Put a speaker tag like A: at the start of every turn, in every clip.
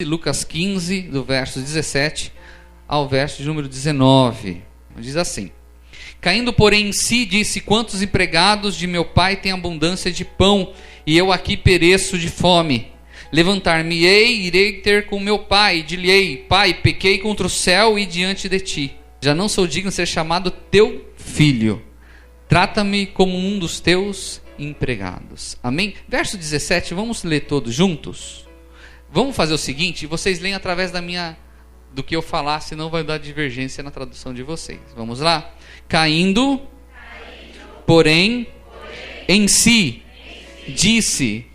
A: Lucas 15, do verso 17 ao verso de número 19. Diz assim: Caindo, porém, em si, disse: Quantos empregados de meu pai têm abundância de pão, e eu aqui pereço de fome. Levantar-me-ei, irei ter com meu pai, e dir-lhe-ei: Pai, pequei contra o céu e diante de ti. Já não sou digno de ser chamado teu filho. Trata-me como um dos teus empregados. Amém? Verso 17, vamos ler todos juntos? Vamos fazer o seguinte: vocês leem através do que eu falar, senão vai dar divergência na tradução de vocês. Vamos lá? Caindo, porém, em si, disse: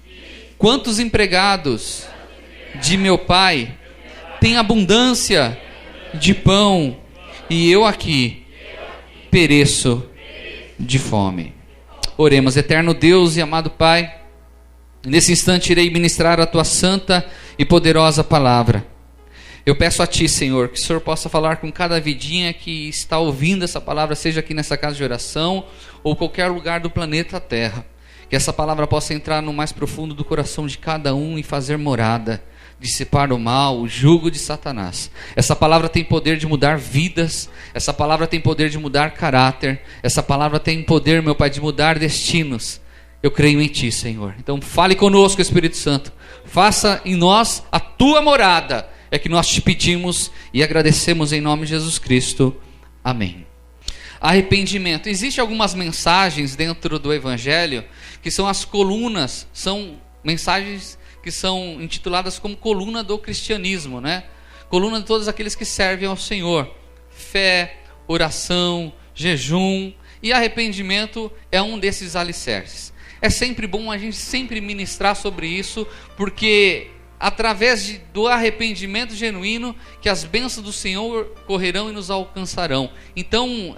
A: Quantos empregados de meu pai têm abundância de pão, e eu aqui pereço de fome. Oremos. Eterno Deus e amado Pai, nesse instante irei ministrar a tua santa e poderosa palavra. Eu peço a ti, Senhor, que o Senhor possa falar com cada vidinha que está ouvindo essa palavra, seja aqui nessa casa de oração ou qualquer lugar do planeta Terra. Que essa palavra possa entrar no mais profundo do coração de cada um e fazer morada, dissipar o mal, o jugo de Satanás. Essa palavra tem poder de mudar vidas, essa palavra tem poder de mudar caráter, essa palavra tem poder, meu Pai, de mudar destinos. Eu creio em ti, Senhor. Então fale conosco, Espírito Santo. Faça em nós a tua morada. É que nós te pedimos e agradecemos em nome de Jesus Cristo. Amém. Arrependimento. Existem algumas mensagens dentro do Evangelho que são as colunas, são mensagens que são intituladas como coluna do cristianismo, né? Coluna de todos aqueles que servem ao Senhor. Fé, oração, jejum e arrependimento é um desses alicerces. É sempre bom a gente sempre ministrar sobre isso, porque através do arrependimento genuíno que as bênçãos do Senhor correrão e nos alcançarão. Então,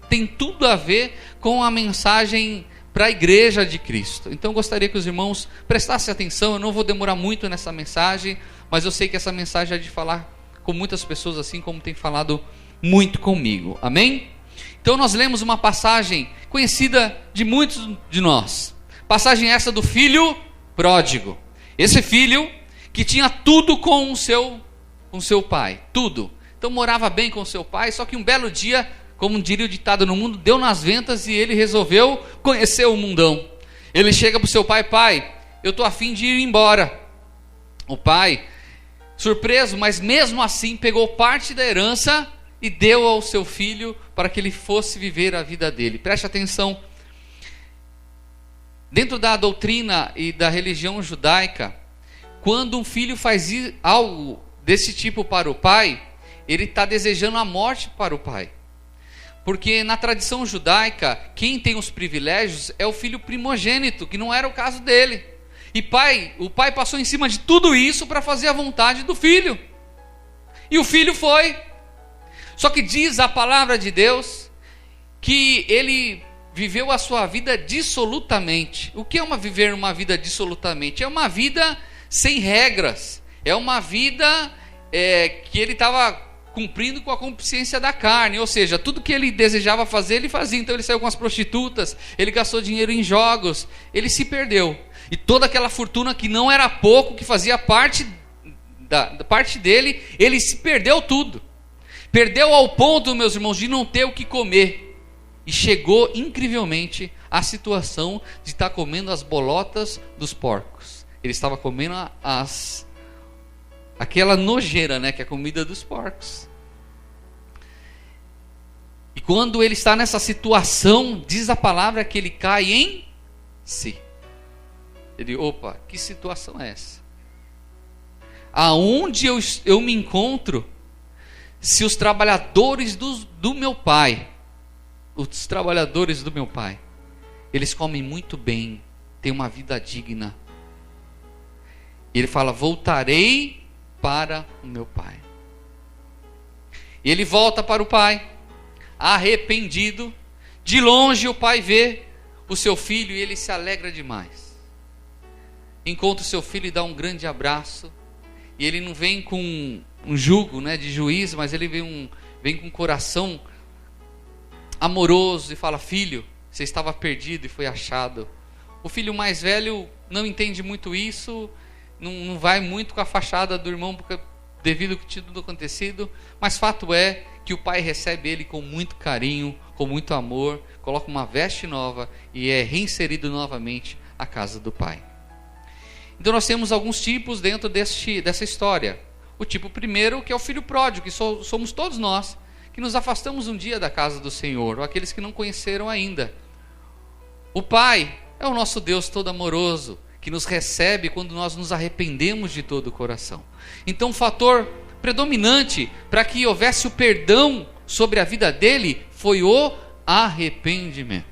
A: tem tudo a ver com a mensagem para a igreja de Cristo. Então, gostaria que os irmãos prestassem atenção. Eu não vou demorar muito nessa mensagem, mas eu sei que essa mensagem é de falar com muitas pessoas, assim como tem falado muito comigo. Amém? Então, nós lemos uma passagem conhecida de muitos de nós. Passagem essa do filho pródigo. Esse filho que tinha tudo com o seu pai, tudo. Então morava bem com o seu pai, só que um belo dia, como diria o ditado no mundo, deu nas ventas e ele resolveu conhecer o mundão. Ele chega para o seu pai: Pai, eu estou a fim de ir embora. O pai, surpreso, mas mesmo assim pegou parte da herança e deu ao seu filho para que ele fosse viver a vida dele. Preste atenção. Dentro da doutrina e da religião judaica, quando um filho faz algo desse tipo para o pai, ele está desejando a morte para o pai. Porque na tradição judaica, quem tem os privilégios é o filho primogênito, que não era o caso dele. E o pai passou em cima de tudo isso para fazer a vontade do filho. E o filho foi. Só que diz a palavra de Deus que ele viveu a sua vida dissolutamente. O que é viver uma vida dissolutamente? É uma vida sem regras, é uma vida que ele estava cumprindo com a consciência da carne, ou seja, tudo que ele desejava fazer, ele fazia. Então ele saiu com as prostitutas, ele gastou dinheiro em jogos, ele se perdeu, e toda aquela fortuna que não era pouco, que fazia parte da parte dele, ele se perdeu tudo, perdeu ao ponto, meus irmãos, de não ter o que comer, e chegou incrivelmente à situação de estar comendo as bolotas dos porcos. Ele estava comendo aquela nojeira, né, que é a comida dos porcos. E quando ele está nessa situação, diz a palavra que ele cai em si. Ele: opa, que situação é essa? Aonde eu me encontro, se os trabalhadores do meu pai, eles comem muito bem, têm uma vida digna. E ele fala: voltarei para o meu pai. E ele volta para o pai, arrependido. De longe o pai vê o seu filho e ele se alegra demais. Encontra o seu filho e dá um grande abraço. E ele não vem com um jugo, né, de juízo, mas ele vem com um coração amoroso e fala: filho, você estava perdido e foi achado. O filho mais velho não entende muito isso, não vai muito com a fachada do irmão devido ao que tinha tudo acontecido, mas fato é que o pai recebe ele com muito carinho, com muito amor, coloca uma veste nova e é reinserido novamente à casa do pai. Então nós temos alguns tipos dentro dessa história. O tipo primeiro, que é o filho pródigo, que somos todos nós, que nos afastamos um dia da casa do Senhor, ou aqueles que não conheceram ainda. O pai é o nosso Deus todo amoroso, que nos recebe quando nós nos arrependemos de todo o coração. Então o fator predominante para que houvesse o perdão sobre a vida dele foi o arrependimento.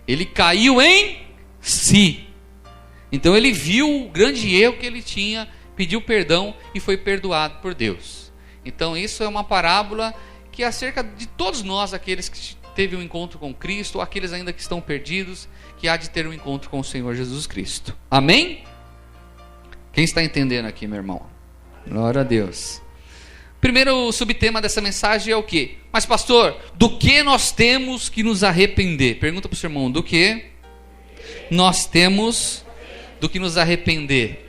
A: Ele caiu em si. Então ele viu o grande erro que ele tinha, pediu perdão e foi perdoado por Deus. Então isso é uma parábola que é acerca de todos nós, aqueles que teve um encontro com Cristo, ou aqueles ainda que estão perdidos, que há de ter um encontro com o Senhor Jesus Cristo. Amém? Quem está entendendo aqui, meu irmão? Glória a Deus. Primeiro subtema dessa mensagem é o quê? Mas pastor, do que nós temos que nos arrepender? Pergunta para o seu irmão, do que nós temos do que nos arrepender?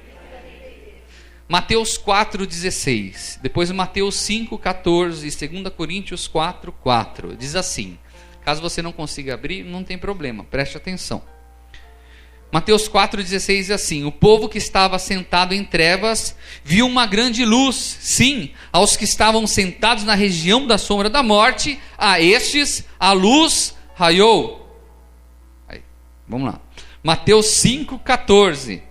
A: Mateus 4,16, depois Mateus 5,14 e 2 Coríntios 4,4, diz assim, caso você não consiga abrir, não tem problema, preste atenção. Mateus 4,16 diz assim, o povo que estava sentado em trevas, viu uma grande luz, sim, aos que estavam sentados na região da sombra da morte, a estes a luz raiou. Aí, vamos lá, Mateus 5,14,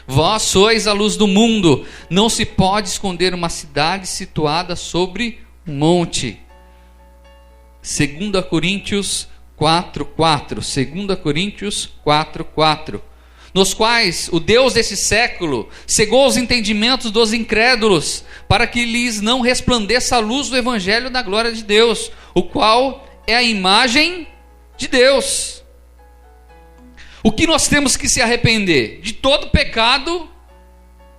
A: vós sois a luz do mundo, não se pode esconder uma cidade situada sobre um monte. 2 Coríntios 4:4, 2 Coríntios 4:4, nos quais o Deus desse século cegou os entendimentos dos incrédulos, para que lhes não resplandeça a luz do evangelho da glória de Deus, o qual é a imagem de Deus. O que nós temos que se arrepender? De todo pecado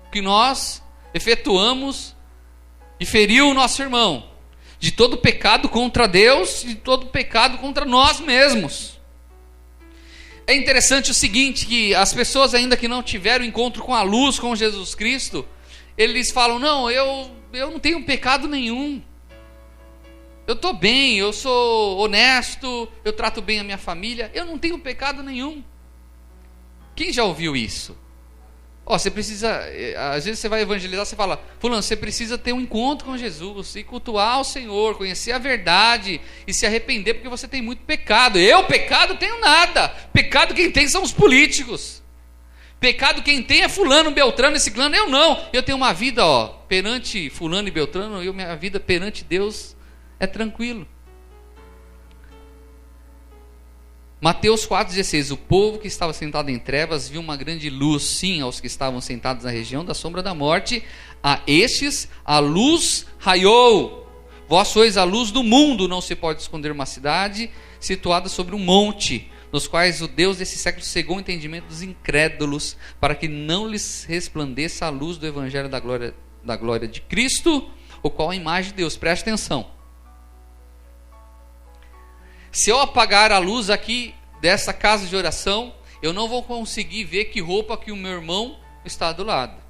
A: que nós efetuamos e feriu o nosso irmão. De todo pecado contra Deus e de todo pecado contra nós mesmos. É interessante o seguinte, que as pessoas ainda que não tiveram encontro com a luz, com Jesus Cristo, eles falam, não, eu não tenho pecado nenhum. Eu estou bem, eu sou honesto, eu trato bem a minha família, eu não tenho pecado nenhum. Quem já ouviu isso? Você precisa, às vezes você vai evangelizar, você fala, fulano, você precisa ter um encontro com Jesus, e cultuar o Senhor, conhecer a verdade, e se arrepender, porque você tem muito pecado. Eu, pecado, tenho nada. Pecado quem tem são os políticos. Pecado quem tem é fulano, beltrano e ciclano. Eu não, eu tenho uma vida, perante fulano e beltrano, minha vida perante Deus é tranquilo. Mateus 4,16, o povo que estava sentado em trevas viu uma grande luz, sim, aos que estavam sentados na região da sombra da morte, a estes a luz raiou. Vós sois a luz do mundo, não se pode esconder uma cidade situada sobre um monte, nos quais o Deus desse século cegou o entendimento dos incrédulos, para que não lhes resplandeça a luz do evangelho da glória de Cristo, o qual é a imagem de Deus. Preste atenção. Se eu apagar a luz aqui dessa casa de oração, eu não vou conseguir ver que roupa que o meu irmão está do lado.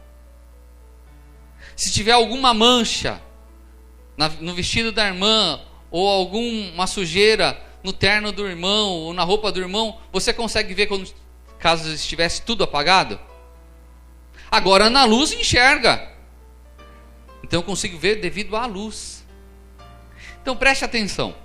A: Se tiver alguma mancha no vestido da irmã, ou alguma sujeira no terno do irmão, ou na roupa do irmão, você consegue ver quando, caso estivesse tudo apagado? Agora na luz enxerga. Então eu consigo ver devido à luz. Então preste atenção.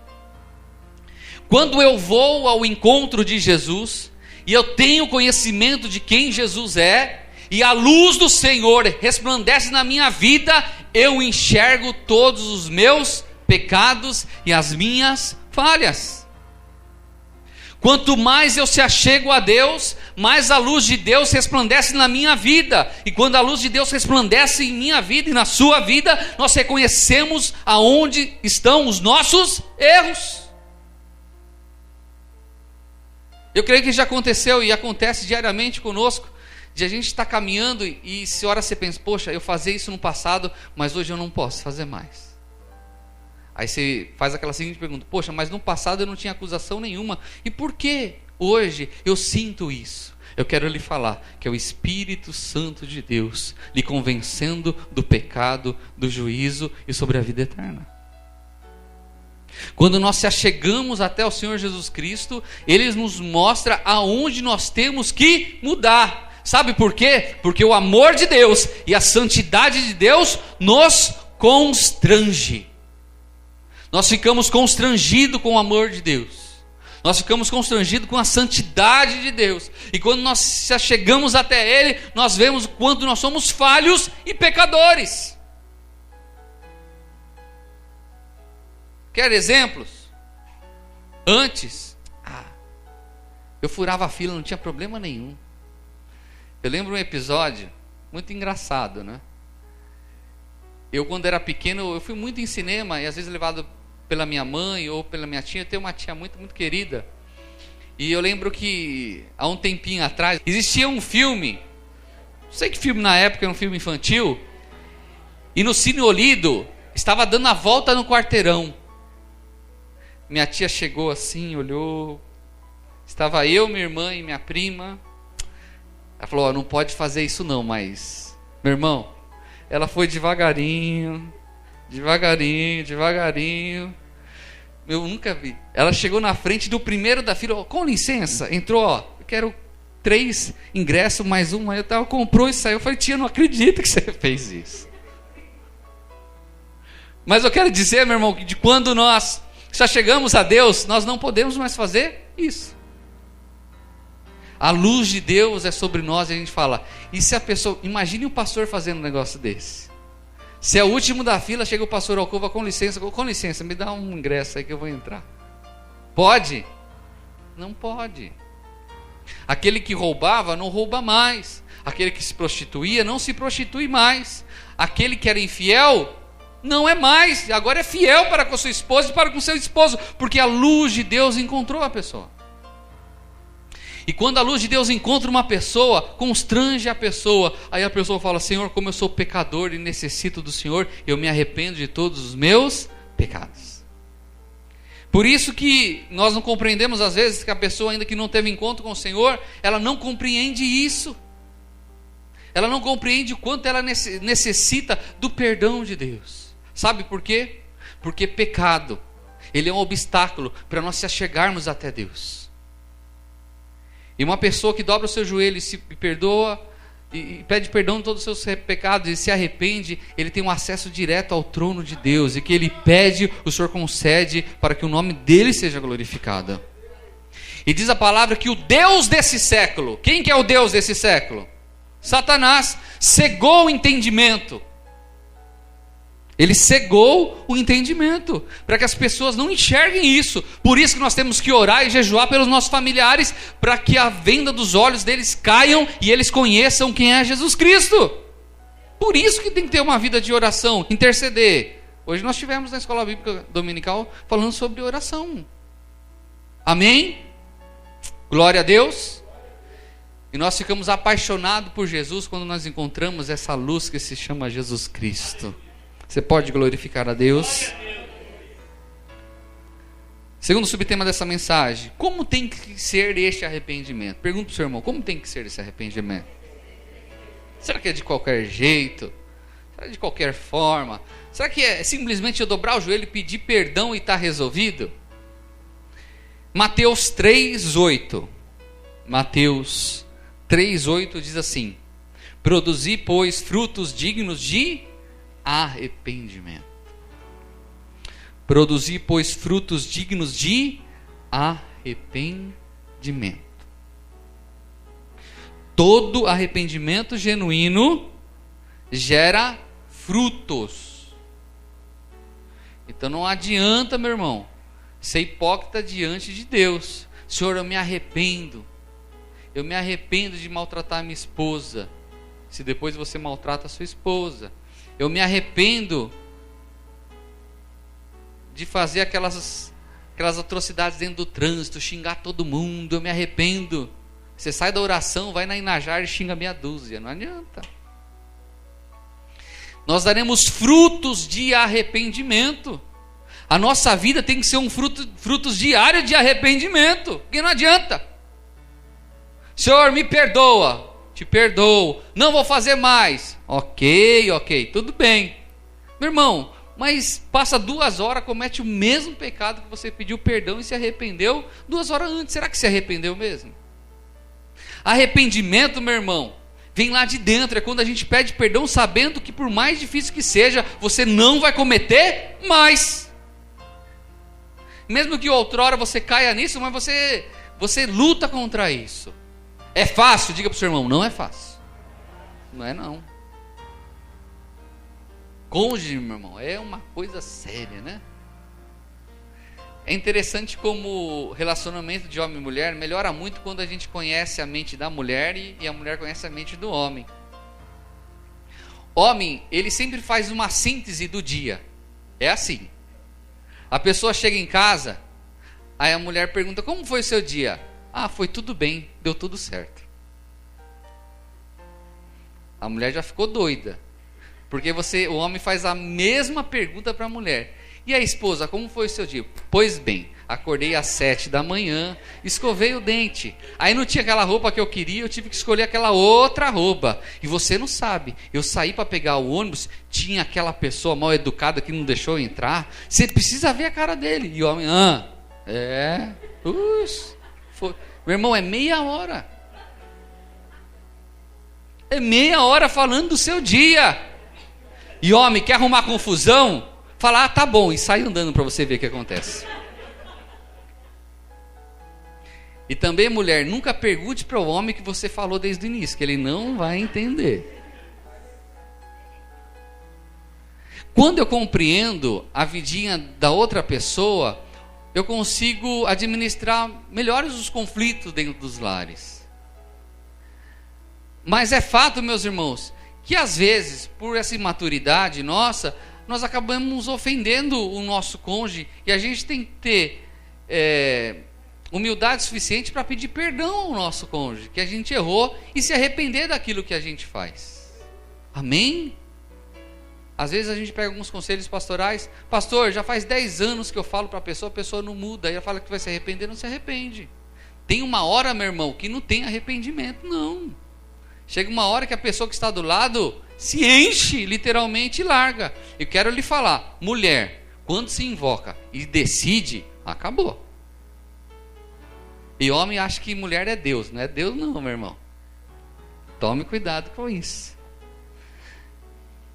A: Quando eu vou ao encontro de Jesus, e eu tenho conhecimento de quem Jesus é, e a luz do Senhor resplandece na minha vida, eu enxergo todos os meus pecados e as minhas falhas. Quanto mais eu se achego a Deus, mais a luz de Deus resplandece na minha vida. E quando a luz de Deus resplandece em minha vida e na sua vida, nós reconhecemos aonde estão os nossos erros. Eu creio que já aconteceu e acontece diariamente conosco, de a gente estar caminhando e se ora você pensa, poxa, eu fazia isso no passado, mas hoje eu não posso fazer mais. Aí você faz aquela seguinte pergunta, poxa, mas no passado eu não tinha acusação nenhuma, e por que hoje eu sinto isso? Eu quero lhe falar que é o Espírito Santo de Deus lhe convencendo do pecado, do juízo e sobre a vida eterna. Quando nós se achegamos até o Senhor Jesus Cristo, Ele nos mostra aonde nós temos que mudar. Sabe por quê? Porque o amor de Deus e a santidade de Deus nos constrange. Nós ficamos constrangidos com o amor de Deus. Nós ficamos constrangidos com a santidade de Deus. E quando nós se achegamos até Ele, nós vemos quanto nós somos falhos e pecadores. Quer exemplos? Antes, eu furava a fila, não tinha problema nenhum. Eu lembro um episódio muito engraçado, né? Eu, quando era pequeno, eu fui muito em cinema e às vezes levado pela minha mãe ou pela minha tia. Eu tenho uma tia muito, muito querida. E eu lembro que há um tempinho atrás existia um filme, não sei que filme na época, era um filme infantil, e no Cine Olido estava dando a volta no quarteirão. Minha tia chegou assim, olhou, estava eu, minha irmã e minha prima. Ela falou: não pode fazer isso não, mas, meu irmão, ela foi devagarinho. Eu nunca vi. Ela chegou na frente do primeiro da fila, com licença, entrou, eu quero 3 ingressos, mais um. Aí eu tava, comprou e saiu. Eu falei: tia, não acredito que você fez isso. Mas eu quero dizer, meu irmão, que de quando nós já chegamos a Deus, nós não podemos mais fazer isso. A luz de Deus é sobre nós e a gente fala, e se a pessoa, imagine um pastor fazendo um negócio desse. Se é o último da fila, chega o pastor Alcova, com licença, me dá um ingresso aí que eu vou entrar. Pode? Não pode. Aquele que roubava, não rouba mais. Aquele que se prostituía, não se prostitui mais. Aquele que era infiel, não é mais. Agora é fiel para com sua esposa e para com seu esposo, porque a luz de Deus encontrou a pessoa. E quando a luz de Deus encontra uma pessoa, constrange a pessoa. Aí a pessoa fala: Senhor, como eu sou pecador e necessito do Senhor, eu me arrependo de todos os meus pecados. Por isso que nós não compreendemos às vezes que a pessoa, ainda que não teve encontro com o Senhor, ela não compreende isso. Ela não compreende o quanto ela necessita do perdão de Deus. Sabe por quê? Porque pecado, ele é um obstáculo para nós se achegarmos até Deus. E uma pessoa que dobra o seu joelho e se perdoa e pede perdão de todos os seus pecados e se arrepende, ele tem um acesso direto ao trono de Deus, e que ele pede, o Senhor concede, para que o nome dele seja glorificado. E diz a palavra que o Deus desse século, quem que é o Deus desse século? Satanás cegou o entendimento. Ele cegou o entendimento, para que as pessoas não enxerguem isso. Por isso que nós temos que orar e jejuar pelos nossos familiares, para que a venda dos olhos deles caiam e eles conheçam quem é Jesus Cristo. Por isso que tem que ter uma vida de oração, interceder. Hoje nós tivemos na escola bíblica dominical falando sobre oração. Amém? Glória a Deus. E nós ficamos apaixonados por Jesus quando nós encontramos essa luz que se chama Jesus Cristo. Você pode glorificar a Deus? Segundo subtema dessa mensagem: como tem que ser este arrependimento? Pergunta para o seu irmão: como tem que ser esse arrependimento? Será que é de qualquer jeito? Será de qualquer forma? Será que é simplesmente eu dobrar o joelho e pedir perdão e está resolvido? Mateus 3:8. Mateus 3:8 diz assim: produzi, pois, frutos dignos de arrependimento. Produzi, pois, frutos dignos de arrependimento. Todo arrependimento genuíno gera frutos. Então não adianta, meu irmão, ser hipócrita diante de Deus. Senhor, eu me arrependo de maltratar a minha esposa. Se depois você maltrata a sua esposa. Eu me arrependo de fazer aquelas atrocidades dentro do trânsito, xingar todo mundo. Eu me arrependo. Você sai da oração, vai na Inajar e xinga meia dúzia. Não adianta. Nós daremos frutos de arrependimento. A nossa vida tem que ser frutos diários de arrependimento. Porque não adianta. Senhor, me perdoa. Te perdoo. Não vou fazer mais. Ok, tudo bem. Meu irmão, mas passa 2 horas, comete o mesmo pecado que você pediu perdão e se arrependeu 2 horas antes. Será que se arrependeu mesmo? Arrependimento, meu irmão, vem lá de dentro. É quando a gente pede perdão sabendo que por mais difícil que seja, você não vai cometer mais. Mesmo que outrora você caia nisso, mas você luta contra isso. É fácil? Diga para o seu irmão, não é fácil. Não é não. Cônjuge, meu irmão, é uma coisa séria, né? É interessante como o relacionamento de homem e mulher melhora muito quando a gente conhece a mente da mulher e a mulher conhece a mente do homem. Homem, ele sempre faz uma síntese do dia. É assim. A pessoa chega em casa, aí a mulher pergunta, como foi o seu dia? Ah, foi tudo bem, deu tudo certo. A mulher já ficou doida. Porque o homem faz a mesma pergunta para a mulher. E a esposa, como foi o seu dia? Pois bem, acordei às 7 da manhã, escovei o dente. Aí não tinha aquela roupa que eu queria, eu tive que escolher aquela outra roupa. E você não sabe, eu saí para pegar o ônibus, tinha aquela pessoa mal educada que não deixou eu entrar. Você precisa ver a cara dele. E o homem, foi. Meu irmão, é meia hora. É meia hora falando do seu dia. E homem, quer arrumar confusão? Fala, tá bom, e sai andando para você ver o que acontece. E também, mulher, nunca pergunte para o homem que você falou desde o início, que ele não vai entender. Quando eu compreendo a vidinha da outra pessoa, eu consigo administrar melhores os conflitos dentro dos lares. Mas é fato, meus irmãos, que às vezes, por essa imaturidade nossa, nós acabamos ofendendo o nosso cônjuge, e a gente tem que ter humildade suficiente para pedir perdão ao nosso cônjuge, que a gente errou, e se arrepender daquilo que a gente faz. Amém? Às vezes a gente pega alguns conselhos pastorais, pastor, já faz 10 anos que eu falo para a pessoa não muda, aí ela fala que vai se arrepender, não se arrepende. Tem uma hora, meu irmão, que não tem arrependimento, não. Chega uma hora que a pessoa que está do lado se enche, literalmente, e larga. Eu quero lhe falar, mulher, quando se invoca e decide, acabou. E homem acha que mulher é Deus. Não é Deus não, meu irmão. Tome cuidado com isso.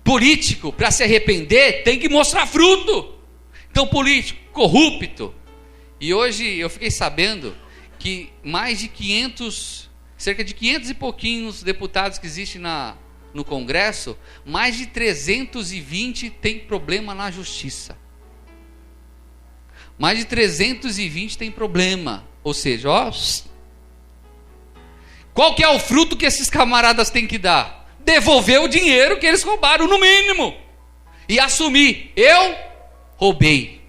A: Político, para se arrepender, tem que mostrar fruto. Então, político, corrupto. E hoje eu fiquei sabendo que mais de 500... cerca de 500 e pouquinhos deputados que existem no Congresso, mais de 320 tem problema na justiça. Mais de 320 tem problema. Ou seja, qual que é o fruto que esses camaradas têm que dar? Devolver o dinheiro que eles roubaram, no mínimo. E assumir, eu roubei.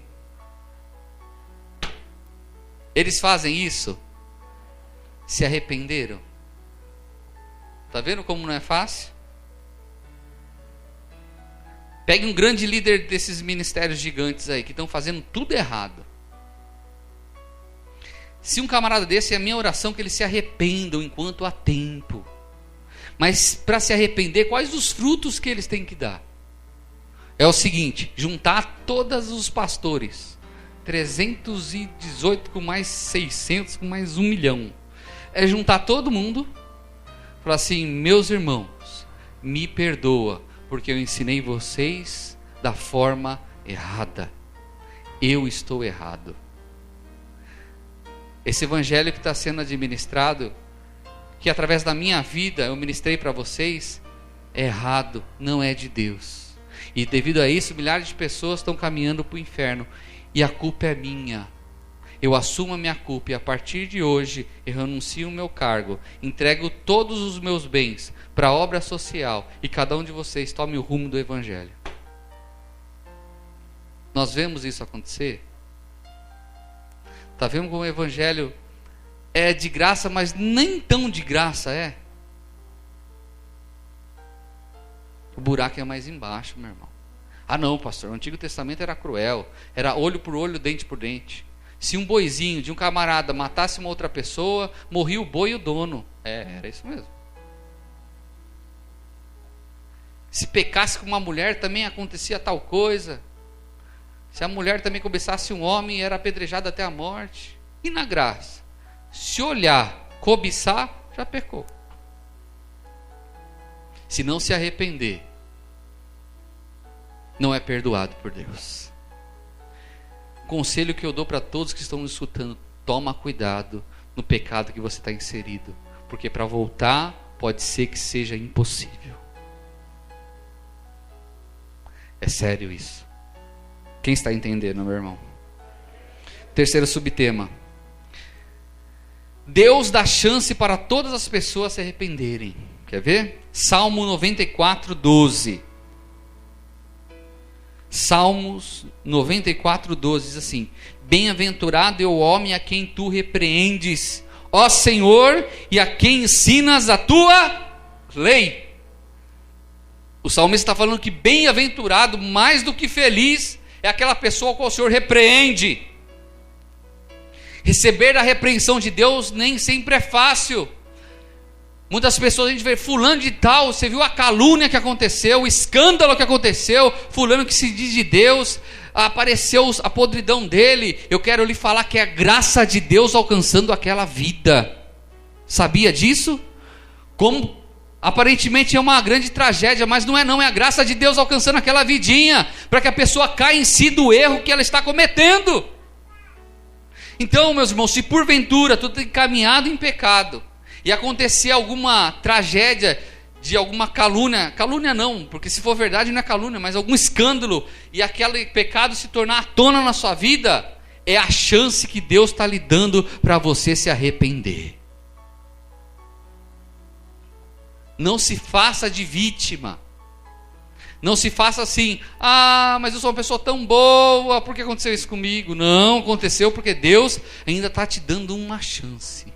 A: Eles fazem isso, se arrependeram. Está vendo como não é fácil? Pegue um grande líder desses ministérios gigantes aí, que estão fazendo tudo errado. Se um camarada desse, é a minha oração que eles se arrependam enquanto há tempo. Mas para se arrepender, quais os frutos que eles têm que dar? É o seguinte, juntar todos os pastores, 318 com mais 600, com mais 1 milhão. É juntar todo mundo, falar assim, meus irmãos, me perdoa, porque eu ensinei vocês da forma errada. Eu estou errado. Esse evangelho que está sendo administrado, que através da minha vida eu ministrei para vocês, é errado, não é de Deus. E devido a isso, milhares de pessoas estão caminhando para o inferno. E a culpa é minha. Eu assumo a minha culpa e a partir de hoje eu renuncio o meu cargo, entrego todos os meus bens para a obra social e cada um de vocês tome o rumo do evangelho. Nós vemos isso acontecer? Está vendo como o evangelho é de graça, mas nem tão de graça é? O buraco é mais embaixo, meu irmão. Ah não, pastor, o Antigo Testamento era cruel, era olho por olho, dente por dente. Se um boizinho de um camarada matasse uma outra pessoa, morria o boi e o dono. Era isso mesmo. Se pecasse com uma mulher, também acontecia tal coisa. Se a mulher também cobiçasse um homem, era apedrejada até a morte. E na graça? Se olhar, cobiçar, já pecou. Se não se arrepender, não é perdoado por Deus. Conselho que eu dou para todos que estão me escutando: toma cuidado no pecado que você está inserido, porque para voltar pode ser que seja impossível. É sério isso. Quem está entendendo, meu irmão? Terceiro subtema: Deus dá chance para todas as pessoas se arrependerem. Quer ver? Salmo 94, 12. Salmos 94, 12 diz assim: bem-aventurado é o homem a quem tu repreendes, ó Senhor, e a quem ensinas a tua lei. O salmista está falando que bem-aventurado, mais do que feliz, é aquela pessoa que o Senhor repreende. Receber a repreensão de Deus nem sempre é fácil. Muitas pessoas, a gente vê fulano de tal, você viu a calúnia que aconteceu, o escândalo que aconteceu, fulano que se diz de Deus, apareceu a podridão dele. Eu quero lhe falar que é a graça de Deus alcançando aquela vida. Sabia disso? Como aparentemente é uma grande tragédia, mas não, é a graça de Deus alcançando aquela vidinha, para que a pessoa caia em si do erro que ela está cometendo. Então, meus irmãos, se porventura tu tem caminhado em pecado, e acontecer alguma tragédia, de alguma calúnia não, porque se for verdade não é calúnia, mas algum escândalo, e aquele pecado se tornar à tona na sua vida, é a chance que Deus está lhe dando para você se arrepender. Não se faça de vítima. Não se faça assim: mas eu sou uma pessoa tão boa, por que aconteceu isso comigo? Não, aconteceu porque Deus ainda está te dando uma chance.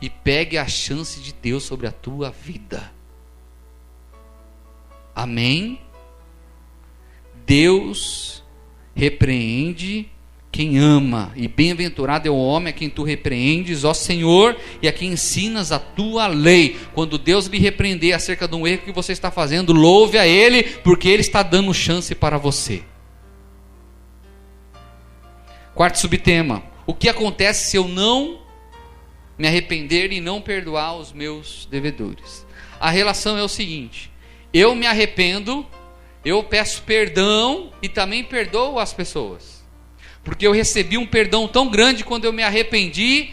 A: E pegue a chance de Deus sobre a tua vida. Amém? Deus repreende quem ama, e bem-aventurado é o homem a quem tu repreendes, ó Senhor, e a quem ensinas a tua lei. Quando Deus lhe repreender acerca de um erro que você está fazendo, louve a Ele, porque Ele está dando chance para você. Quarto subtema: o que acontece se eu não me arrepender e não perdoar os meus devedores? A relação é o seguinte: eu me arrependo, eu peço perdão e também perdoo as pessoas, porque eu recebi um perdão tão grande quando eu me arrependi,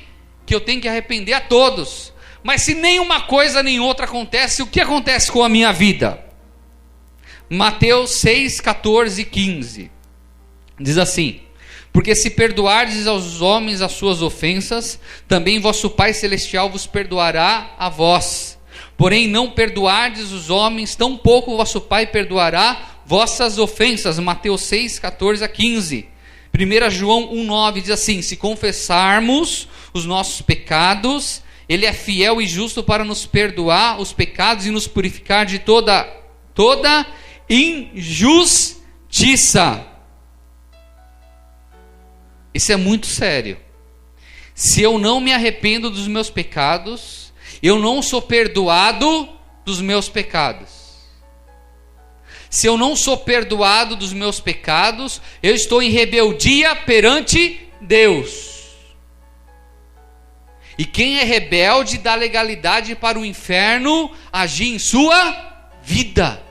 A: que eu tenho que arrepender a todos. Mas se nem uma coisa nem outra acontece, o que acontece com a minha vida? Mateus 6, 14 e 15 diz assim: porque se perdoardes aos homens as suas ofensas, também vosso Pai Celestial vos perdoará a vós. Porém não perdoardes os homens, tampouco o vosso Pai perdoará vossas ofensas. Mateus 6, 14 a 15. 1 João 1,9 diz assim: se confessarmos os nossos pecados, Ele é fiel e justo para nos perdoar os pecados e nos purificar de toda injustiça. Isso é muito sério. Se eu não me arrependo dos meus pecados, eu não sou perdoado dos meus pecados. Se eu não sou perdoado dos meus pecados, eu estou em rebeldia perante Deus. E quem é rebelde dá legalidade para o inferno agir em sua vida.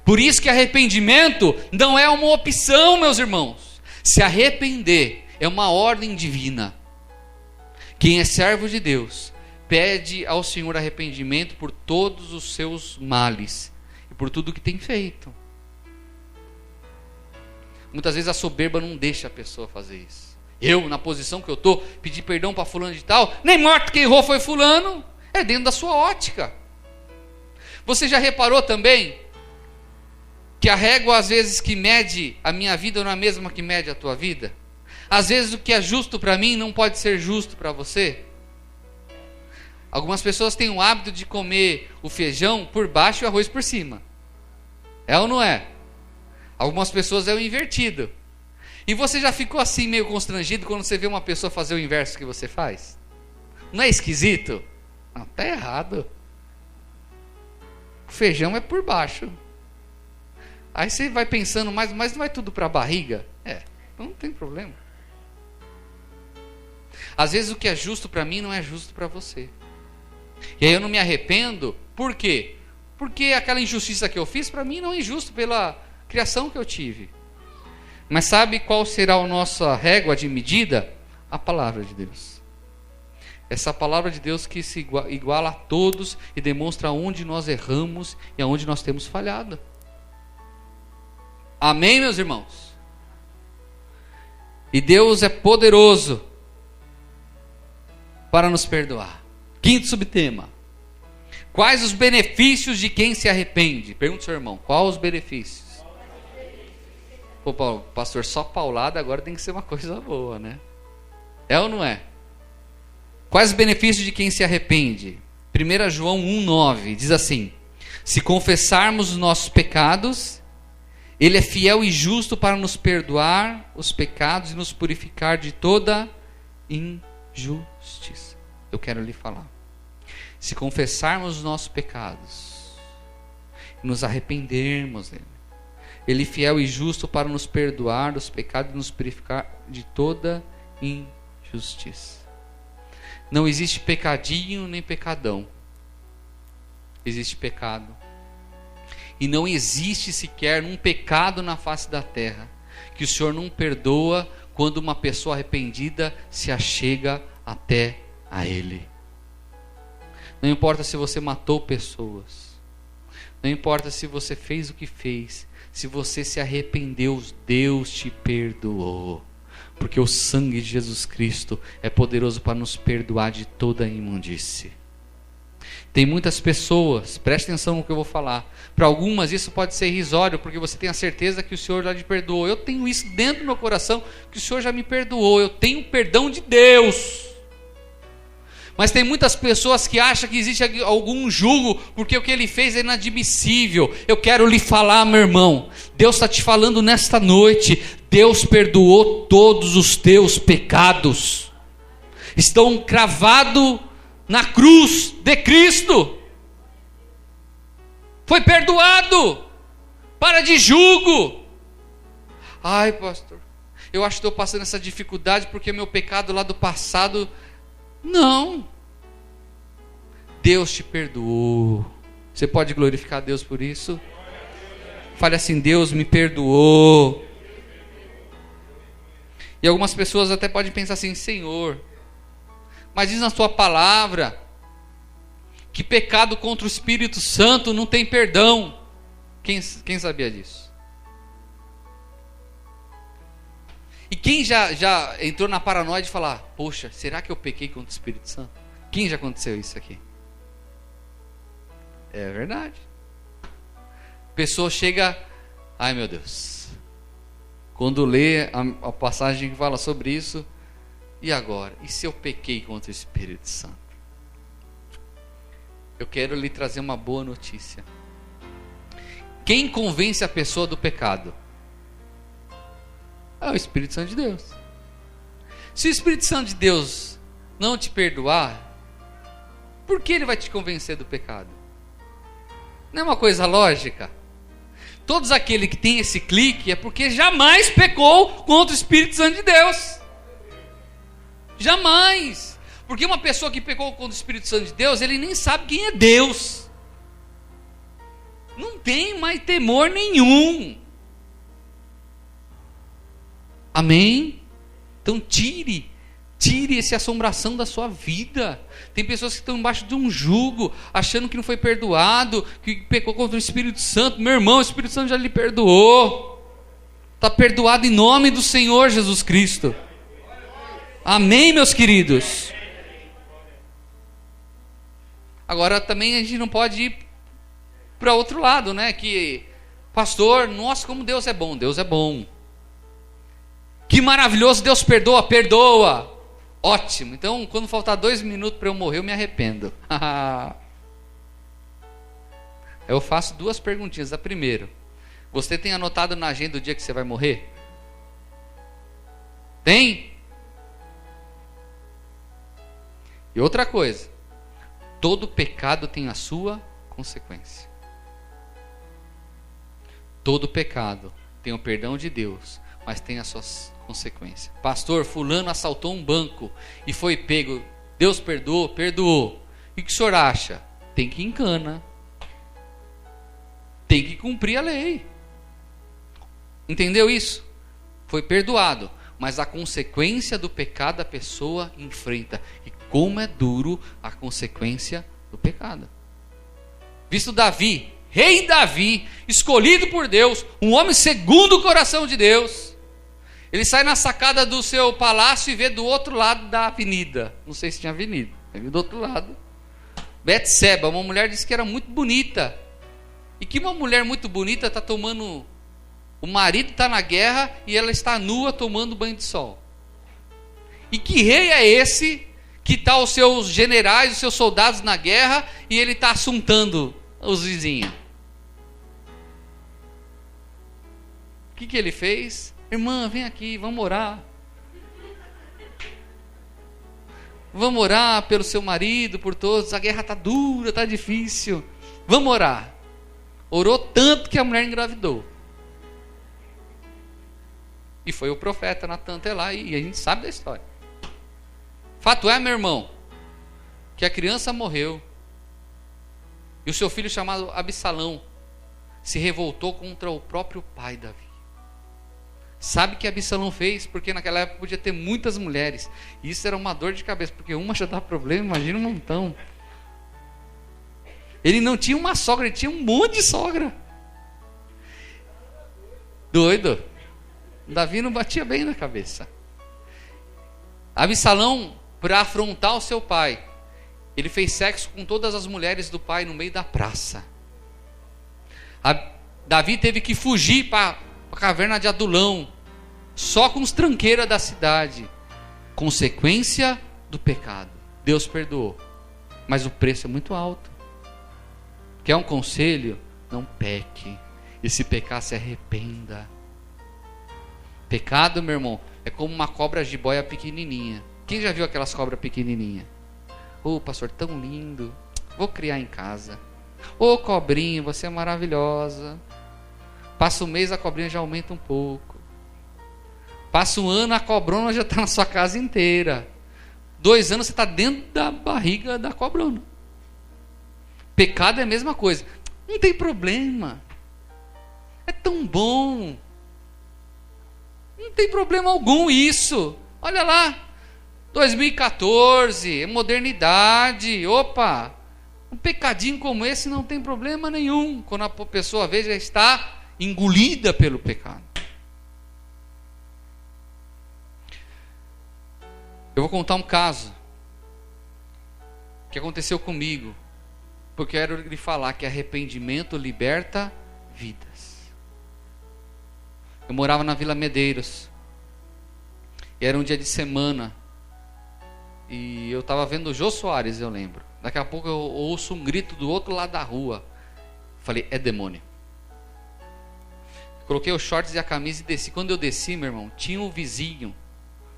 A: Por isso que arrependimento não é uma opção, meus irmãos. Se arrepender é uma ordem divina. Quem é servo de Deus pede ao Senhor arrependimento por todos os seus males e por tudo que tem feito. Muitas vezes a soberba não deixa a pessoa fazer isso. Eu, na posição que eu estou, pedir perdão para fulano de tal, nem morto quem errou foi fulano. É dentro da sua ótica. Você já reparou também que a régua às vezes que mede a minha vida não é a mesma que mede a tua vida? Às vezes o que é justo para mim não pode ser justo para você. Algumas pessoas têm o hábito de comer o feijão por baixo e o arroz por cima. É ou não é? Algumas pessoas é o invertido. E você já ficou assim meio constrangido quando você vê uma pessoa fazer o inverso que você faz? Não é esquisito? Não, tá errado. O feijão é por baixo. Aí você vai pensando, mas não vai tudo para a barriga? Então não tem problema. Às vezes o que é justo para mim não é justo para você. E aí eu não me arrependo. Por quê? Porque aquela injustiça que eu fiz para mim não é injusto pela criação que eu tive. Mas sabe qual será a nossa régua de medida? A palavra de Deus. Essa palavra de Deus que se iguala a todos e demonstra onde nós erramos e aonde nós temos falhado. Amém, meus irmãos? E Deus é poderoso para nos perdoar. Quinto subtema: quais os benefícios de quem se arrepende? Pergunta ao seu irmão, quais os benefícios? Pô, pastor, só paulada agora tem que ser uma coisa boa, né? É ou não é? Quais os benefícios de quem se arrepende? 1 João 1,9 diz assim: se confessarmos os nossos pecados, Ele é fiel e justo para nos perdoar os pecados e nos purificar de toda injustiça. Eu quero lhe falar. Se confessarmos os nossos pecados, nos arrependermos dele, Ele é fiel e justo para nos perdoar os pecados e nos purificar de toda injustiça. Não existe pecadinho nem pecadão. Existe pecado. E não existe sequer um pecado na face da terra que o Senhor não perdoa quando uma pessoa arrependida se achega até a Ele. Não importa se você matou pessoas, não importa se você fez o que fez, se você se arrependeu, Deus te perdoou. Porque o sangue de Jesus Cristo é poderoso para nos perdoar de toda a imundície. Tem muitas pessoas, preste atenção no que eu vou falar. Para algumas isso pode ser irrisório, porque você tem a certeza que o Senhor já te perdoou. Eu tenho isso dentro do meu coração, que o Senhor já me perdoou. Eu tenho o perdão de Deus. Mas tem muitas pessoas que acham que existe algum julgo, porque o que ele fez é inadmissível. Eu quero lhe falar, meu irmão, Deus está te falando nesta noite. Deus perdoou todos os teus pecados. Estão cravados na cruz de Cristo. Foi perdoado. Para de julgo. Ai, pastor, eu acho que estou passando essa dificuldade porque meu pecado lá do passado. Não. Deus te perdoou. Você pode glorificar a Deus por isso? Fale assim: Deus me perdoou. E algumas pessoas até podem pensar assim: Senhor, mas diz na sua palavra que pecado contra o Espírito Santo não tem perdão. Quem sabia disso? E quem já entrou na paranoia de falar: poxa, será que eu pequei contra o Espírito Santo? Quem já aconteceu isso aqui? É verdade. A pessoa chega: ai meu Deus, quando lê a passagem que fala sobre isso, e agora? E se eu pequei contra o Espírito Santo? Eu quero lhe trazer uma boa notícia. Quem convence a pessoa do pecado? É o Espírito Santo de Deus. Se o Espírito Santo de Deus não te perdoar, por que ele vai te convencer do pecado? Não é uma coisa lógica? Todos aqueles que têm esse clique é porque jamais pecou contra o Espírito Santo de Deus. Jamais. Porque uma pessoa que pecou contra o Espírito Santo de Deus, ele nem sabe quem é Deus. Não tem mais temor nenhum. Amém? Então tire essa assombração da sua vida. Tem pessoas que estão embaixo de um jugo, achando que não foi perdoado, que pecou contra o Espírito Santo. Meu irmão, o Espírito Santo já lhe perdoou. Está perdoado em nome do Senhor Jesus Cristo. Amém, meus queridos? Agora também a gente não pode ir para outro lado, né? Que, pastor, nossa, como Deus é bom. Deus é bom. Que maravilhoso, Deus perdoa, perdoa. Ótimo, então quando faltar 2 minutos para eu morrer, eu me arrependo. Eu faço 2 perguntinhas. A primeira: você tem anotado na agenda o dia que você vai morrer? Tem? E outra coisa, todo pecado tem a sua consequência. Todo pecado tem o perdão de Deus, mas tem as suas consequências. Pastor, fulano assaltou um banco e foi pego. Deus perdoou? Perdoou. E o que o senhor acha? Tem que encana. Tem que cumprir a lei. Entendeu isso? Foi perdoado, mas a consequência do pecado a pessoa enfrenta. E como é duro a consequência do pecado. Visto Davi, rei Davi, escolhido por Deus, um homem segundo o coração de Deus. Ele sai na sacada do seu palácio e vê do outro lado da avenida. Não sei se tinha avenida, ele viu do outro lado. Betseba, uma mulher disse que era muito bonita. E que uma mulher muito bonita está tomando... O marido está na guerra e ela está nua tomando banho de sol. E que rei é esse que está os seus generais, os seus soldados na guerra e ele está assuntando os vizinhos? O que ele fez? Irmã, vem aqui, vamos orar. Vamos orar pelo seu marido, por todos. A guerra está dura, está difícil. Vamos orar. Orou tanto que a mulher engravidou. E foi o profeta Natan até lá, e a gente sabe da história. Fato é, meu irmão, que a criança morreu. E o seu filho chamado Absalão se revoltou contra o próprio pai Davi. Sabe o que Absalão fez? Porque naquela época podia ter muitas mulheres. E isso era uma dor de cabeça, porque uma já dá problema, imagina um montão. Ele não tinha uma sogra, ele tinha um monte de sogra. Doido. Davi não batia bem na cabeça. Absalão, para afrontar o seu pai, ele fez sexo com todas as mulheres do pai no meio da praça. Davi teve que fugir para a caverna de Adulão, só com os tranqueiros da cidade. Consequência do pecado. Deus perdoou, mas o preço é muito alto. Quer um conselho? Não peque, e se pecar, se arrependa. Pecado, meu irmão, é como uma cobra jiboia pequenininha. Quem já viu aquelas cobras pequenininhas? Ô, pastor, tão lindo, vou criar em casa. Ô, cobrinha, você é maravilhosa. Passa um mês, a cobrinha já aumenta um pouco. Passa um ano, a cobrona já está na sua casa inteira. 2 anos, você está dentro da barriga da cobrona. Pecado é a mesma coisa. Não tem problema. É tão bom. Não tem problema algum isso. Olha lá, 2014, modernidade. Opa, um pecadinho como esse não tem problema nenhum. Quando a pessoa vê, já está engolida pelo pecado. Eu vou contar um caso que aconteceu comigo, porque eu quero lhe falar que arrependimento liberta vidas. Eu morava na Vila Medeiros. E era um dia de semana. E eu estava vendo o Jô Soares, eu lembro. Daqui a pouco eu ouço um grito do outro lado da rua. Falei, é demônio. Coloquei os shorts e a camisa e desci. Quando eu desci, meu irmão, tinha um vizinho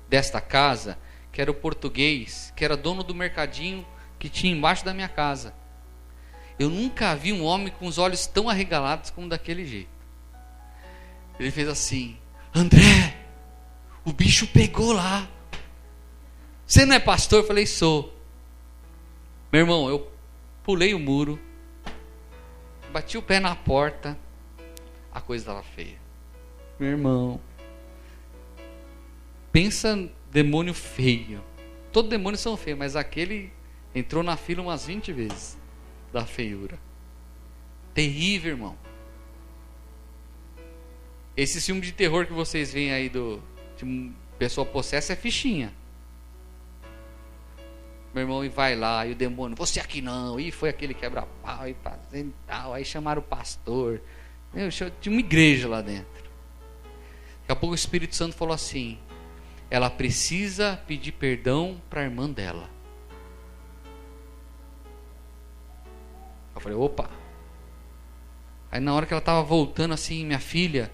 A: desta casa, que era o português, que era dono do mercadinho que tinha embaixo da minha casa. Eu nunca vi um homem com os olhos tão arregalados como daquele jeito. Ele fez assim, André, o bicho pegou lá. Você não é pastor? Eu falei, sou. Meu irmão, eu pulei o muro, bati o pé na porta, a coisa estava feia. Meu irmão, pensa demônio feio. Todos demônios são feios, mas aquele entrou na fila umas 20 vezes da feiura. Terrível, irmão. Esse filme de terror que vocês veem aí de pessoa possessa é fichinha. Meu irmão, e vai lá, e o demônio, você aqui não, e foi aquele quebra-pau, e fazendo e tal, aí chamaram o pastor. Meu, tinha uma igreja lá dentro. Daqui a pouco o Espírito Santo falou assim, ela precisa pedir perdão para a irmã dela. Eu falei, opa. Aí na hora que ela estava voltando assim, minha filha,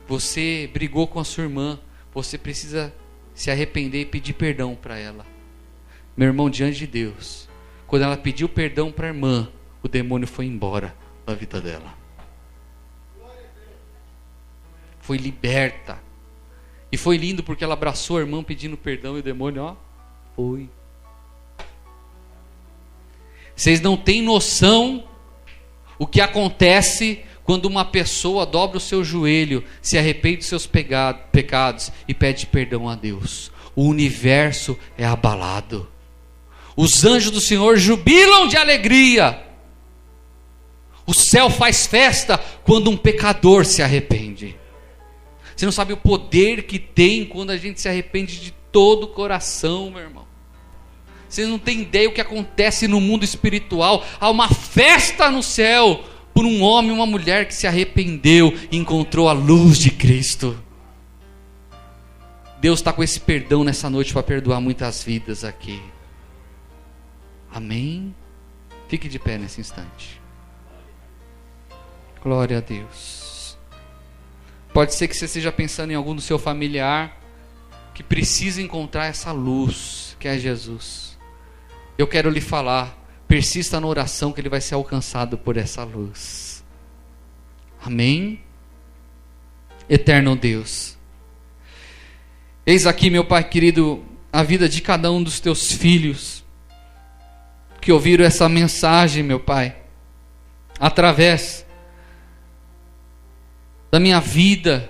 A: você brigou com a sua irmã, você precisa se arrepender e pedir perdão para ela. Meu irmão, diante de Deus, quando ela pediu perdão para a irmã, o demônio foi embora da vida dela. Foi liberta. E foi lindo porque ela abraçou a irmã pedindo perdão e o demônio, foi. Vocês não têm noção o que acontece quando uma pessoa dobra o seu joelho, se arrepende dos seus pecados e pede perdão a Deus. O universo é abalado. Os anjos do Senhor jubilam de alegria. O céu faz festa quando um pecador se arrepende. Você não sabe o poder que tem quando a gente se arrepende de todo o coração, meu irmão. Vocês não têm ideia o que acontece no mundo espiritual. Há uma festa no céu por um homem e uma mulher que se arrependeu e encontrou a luz de Cristo. Deus está com esse perdão nessa noite para perdoar muitas vidas aqui. Amém? Fique de pé nesse instante. Glória a Deus. Pode ser que você esteja pensando em algum do seu familiar que precisa encontrar essa luz que é Jesus. Eu quero lhe falar, persista na oração que ele vai ser alcançado por essa luz. Amém? Eterno Deus, eis aqui, meu Pai querido, a vida de cada um dos teus filhos que ouviram essa mensagem, meu Pai, através da minha vida,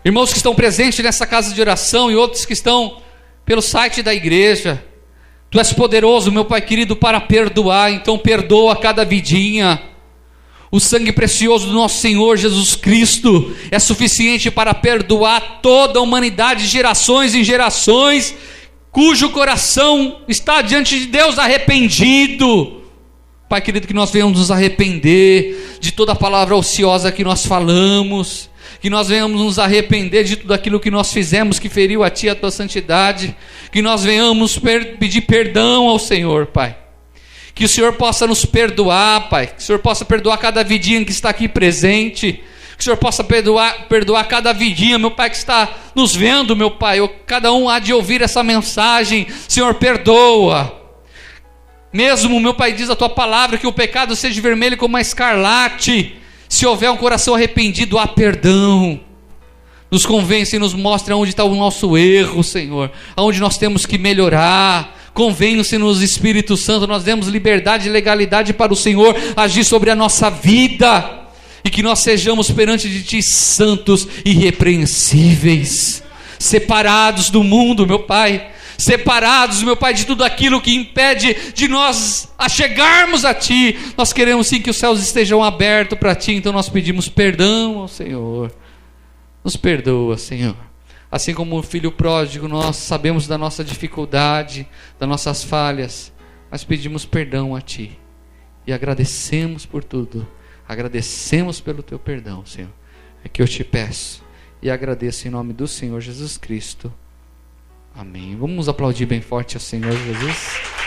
A: irmãos que estão presentes nessa casa de oração e outros que estão pelo site da igreja. Tu és poderoso, meu Pai querido, para perdoar, então perdoa cada vidinha. O sangue precioso do nosso Senhor Jesus Cristo é suficiente para perdoar toda a humanidade, de gerações em gerações, cujo coração está diante de Deus arrependido. Pai querido, que nós venhamos nos arrepender de toda a palavra ociosa que nós falamos, que nós venhamos nos arrepender de tudo aquilo que nós fizemos que feriu a Ti, a Tua santidade, que nós venhamos pedir perdão ao Senhor, Pai. Que o Senhor possa nos perdoar, Pai, que o Senhor possa perdoar cada vidinha que está aqui presente, que o Senhor possa perdoar cada vidinha, meu Pai, que está nos vendo, meu Pai, cada um há de ouvir essa mensagem. Senhor, perdoa. Mesmo, meu Pai, diz a Tua palavra que o pecado seja vermelho como a escarlate. Se houver um coração arrependido, há perdão. Nos convence e nos mostra onde está o nosso erro, Senhor, aonde nós temos que melhorar. Convença-nos, Espírito Santo, nós demos liberdade e legalidade para o Senhor agir sobre a nossa vida, e que nós sejamos perante de Ti santos e irrepreensíveis, separados do mundo, meu Pai, separados, meu Pai, de tudo aquilo que impede de nós achegarmos a Ti. Nós queremos sim que os céus estejam abertos para Ti, então nós pedimos perdão ao Senhor. Nos perdoa, Senhor. Assim como o filho pródigo, nós sabemos da nossa dificuldade, das nossas falhas, mas pedimos perdão a Ti e agradecemos por tudo. Agradecemos pelo Teu perdão, Senhor. É que eu Te peço e agradeço em nome do Senhor Jesus Cristo. Amém. Vamos aplaudir bem forte ao Senhor Jesus.